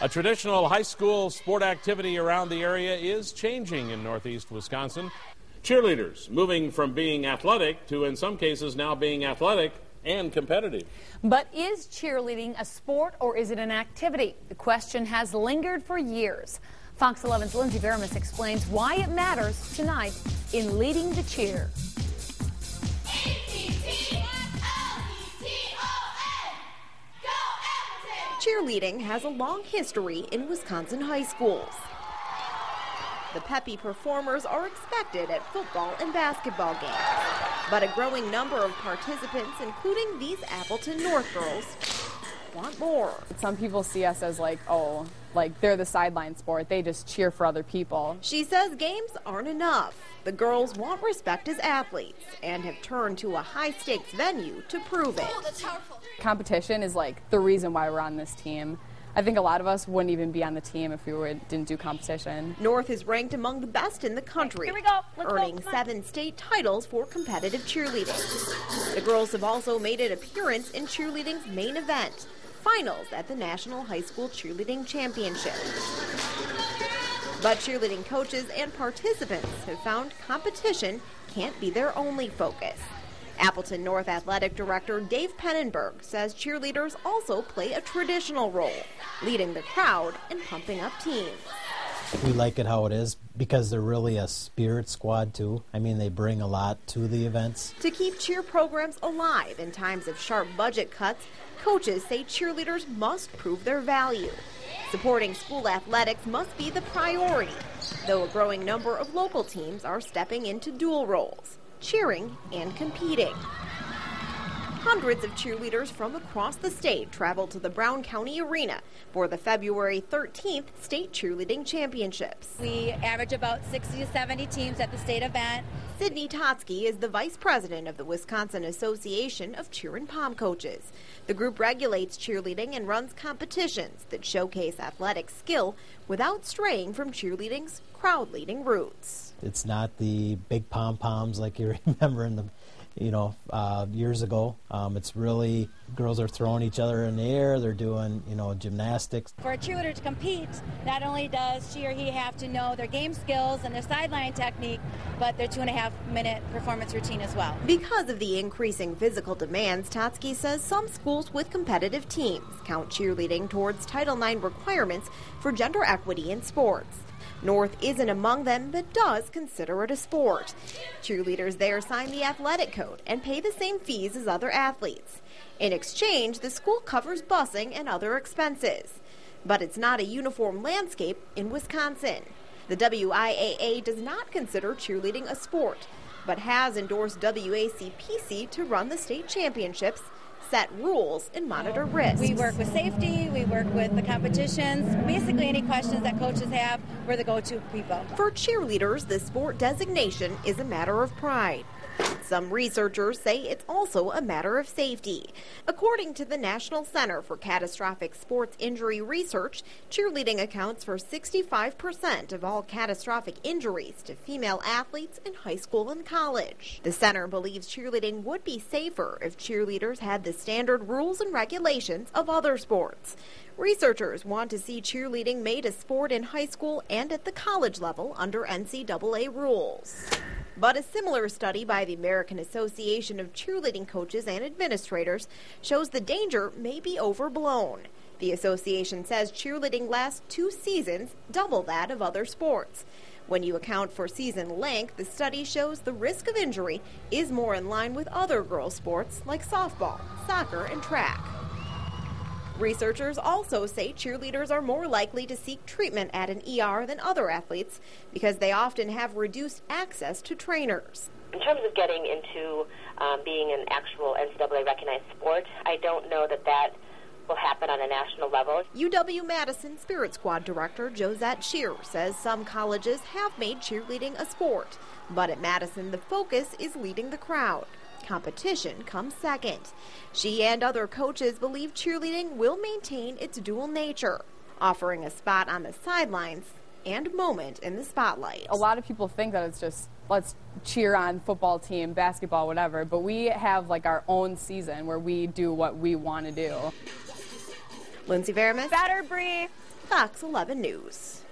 A traditional high school sport activity around the area is changing in northeast Wisconsin. Cheerleaders moving from being athletic to, in some cases, now being athletic and competitive. But is cheerleading a sport or is it an activity? The question has lingered for years. Fox 11's Lindsay Veremis explains why it matters tonight in Leading the Cheer. Cheerleading has a long history in Wisconsin high schools. The peppy performers are expected at football and basketball games. But a growing number of participants, including these Appleton North girls, want more. Some people see us as like they're the sideline sport. They just cheer for other people. She says games aren't enough. The girls want respect as athletes and have turned to a high-stakes venue to prove it. Competition is like the reason why we're on this team. I think a lot of us wouldn't even be on the team if we didn't do competition. North is ranked among the best in the country, earning 7 state titles for competitive cheerleading. The girls have also made an appearance in cheerleading's main event, finals at the National High School Cheerleading Championship. But cheerleading coaches and participants have found competition can't be their only focus. Appleton North Athletic Director Dave Pennenberg says cheerleaders also play a traditional role, leading the crowd and pumping up teams. We like it how it is because they're really a spirit squad too. I mean, they bring a lot to the events. To keep cheer programs alive in times of sharp budget cuts, coaches say cheerleaders must prove their value. Supporting school athletics must be the priority, though a growing number of local teams are stepping into dual roles, cheering and competing. Hundreds of cheerleaders from across the state traveled to the Brown County Arena for the February 13th State Cheerleading Championships. We average about 60 to 70 teams at the state event. Sydney Totsky is the vice president of the Wisconsin Association of Cheer and Pom Coaches. The group regulates cheerleading and runs competitions that showcase athletic skill without straying from cheerleading's crowd-leading roots. It's not the big pom-poms like you remember in the years ago. It's really, girls are throwing each other in the air, they're doing, gymnastics. For a cheerleader to compete, not only does she or he have to know their game skills and their sideline technique, but their 2.5-minute performance routine as well. Because of the increasing physical demands, Totsky says some schools with competitive teams count cheerleading towards Title IX requirements for gender equity in sports. North isn't among them, but does consider it a sport. Cheerleaders there sign the athletic code and pay the same fees as other athletes. In exchange, the school covers busing and other expenses. But it's not a uniform landscape in Wisconsin. The WIAA does not consider cheerleading a sport, but has endorsed WACPC to run the state championships, set rules, and monitor risks. We work with safety, we work with the competitions. Basically, any questions that coaches have, we're the go-to people. For cheerleaders, the sport designation is a matter of pride. Some researchers say it's also a matter of safety. According to the National Center for Catastrophic Sports Injury Research, cheerleading accounts for 65% of all catastrophic injuries to female athletes in high school and college. The center believes cheerleading would be safer if cheerleaders had the standard rules and regulations of other sports. Researchers want to see cheerleading made a sport in high school and at the college level under NCAA rules. But a similar study by the American Association of Cheerleading Coaches and Administrators shows the danger may be overblown. The association says cheerleading lasts 2 seasons, double that of other sports. When you account for season length, the study shows the risk of injury is more in line with other girls' sports like softball, soccer, and track. Researchers also say cheerleaders are more likely to seek treatment at an ER than other athletes because they often have reduced access to trainers. In terms of getting into being an actual NCAA-recognized sport, I don't know that will happen on a national level. UW-Madison Spirit Squad Director Josette Shear says some colleges have made cheerleading a sport, but at Madison the focus is leading the crowd. Competition comes second. She and other coaches believe cheerleading will maintain its dual nature, offering a spot on the sidelines and moment in the spotlight. A lot of people think that it's just, let's cheer on football team, basketball, whatever, but we have like our own season where we do what we want to do. Lindsay Veremis, Better, Bree. Fox 11 News.